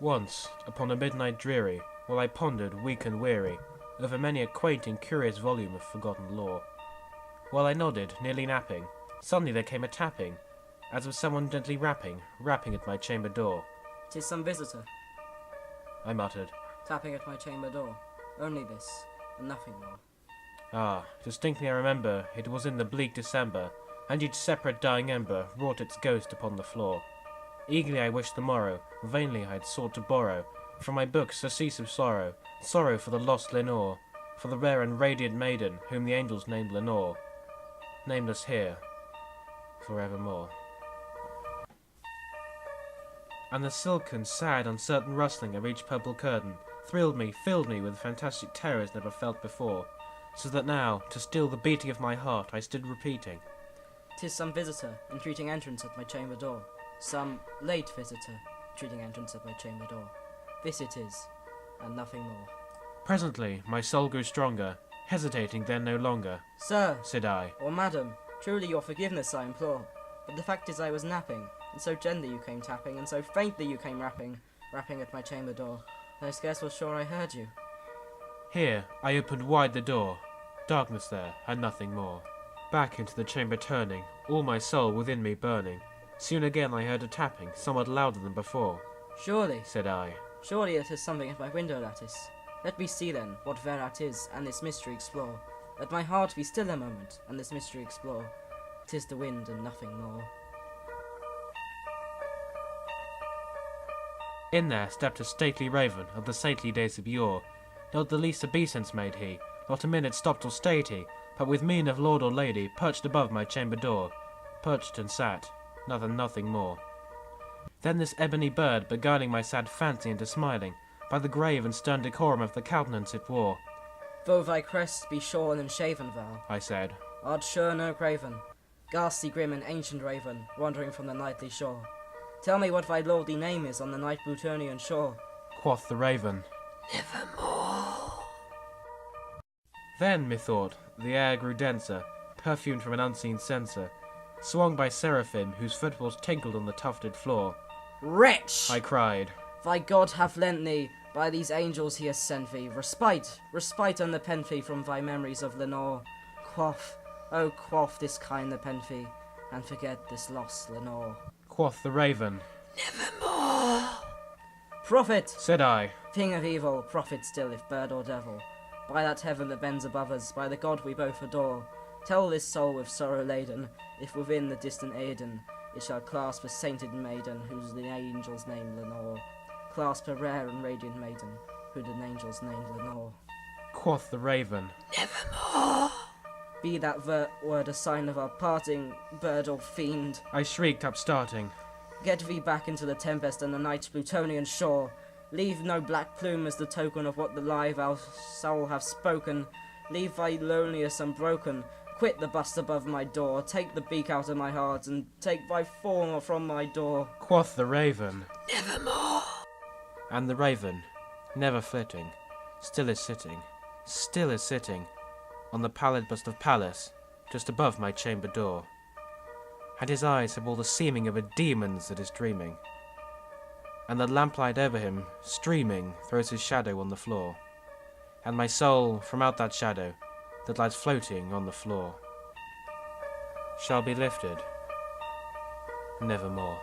Once, upon a midnight dreary, while I pondered, weak and weary, over many a quaint and curious volume of forgotten lore, while I nodded, nearly napping, suddenly there came a tapping, as of someone gently rapping at my chamber door. "'Tis some visitor," I muttered. "tapping at my chamber door. Only this, and nothing more." Ah, distinctly I remember, it was in the bleak December, and each separate dying ember wrought its ghost upon the floor. Eagerly I wished the morrow, vainly I had sought to borrow from my books surcease of sorrow, sorrow for the lost Lenore, for the rare and radiant maiden whom the angels named Lenore, nameless here, forevermore. And the silken, sad, uncertain rustling of each purple curtain thrilled me, filled me with fantastic terrors never felt before, so that now, to still the beating of my heart, I stood repeating, "'Tis some visitor, entreating entrance at my chamber door. Some late visitor, entreating entrance at my chamber door. This it is, and nothing more." Presently my soul grew stronger, hesitating then no longer. "Sir," said I, or "Madam, truly your forgiveness I implore. But the fact is I was napping, and so gently you came tapping, and so faintly you came rapping at my chamber door, that I scarce was sure I heard you." Here I opened wide the door, darkness there, and nothing more. Back into the chamber turning, all my soul within me burning, soon again I heard a tapping, somewhat louder than before. "Surely," said I, "surely it is something at my window lattice. Let me see then, what thereat is, and this mystery explore. Let my heart be still a moment, and this mystery explore. 'Tis the wind and nothing more." In there stepped a stately raven of the saintly days of yore. Not the least obeisance made he, not a minute stopped or stayed he, but with mien of lord or lady perched above my chamber door, perched and sat, nothing more. Then this ebony bird, beguiling my sad fancy into smiling, by the grave and stern decorum of the countenance it wore. "Though thy crest be shorn and shaven, thou," I said, "art sure no graven, ghastly grim and ancient raven, wandering from the nightly shore. Tell me what thy lordly name is on the night Plutonian shore." Quoth the raven, "Nevermore." Then, methought, the air grew denser, perfumed from an unseen censer, swung by seraphim whose footfalls tinkled on the tufted floor. "Wretch!" I cried, "Thy God hath lent thee, by these angels he has sent thee, respite unrepent thee from thy memories of Lenore. Quaff, oh quaff this kind repent thee, and forget this lost Lenore." Quoth the raven, "Nevermore." "Prophet!" said I, "Thing of evil, prophet still, if bird or devil, by that heaven that bends above us, by the God we both adore, tell this soul with sorrow laden, if within the distant Aidenn it shall clasp a sainted maiden, whose the angels name Lenore. Clasp a rare and radiant maiden, who the angels name Lenore." Quoth the raven, "Nevermore." "Be that word a sign of our parting, bird or fiend." I shrieked, upstarting. "Get thee back into the tempest and the night's Plutonian shore. Leave no black plume as the token of what the live our soul have spoken. Leave thy loneliness unbroken. Quit the bust above my door. Take the beak out of my heart, and take thy form from my door." Quoth the raven, "Nevermore." and the raven, never flitting, still is sitting, on the pallid bust of Pallas, just above my chamber door. And his eyes have all the seeming of a demon's that is dreaming, and the lamplight over him, streaming, throws his shadow on the floor, and my soul, from out that shadow, that lies floating on the floor, shall be lifted nevermore."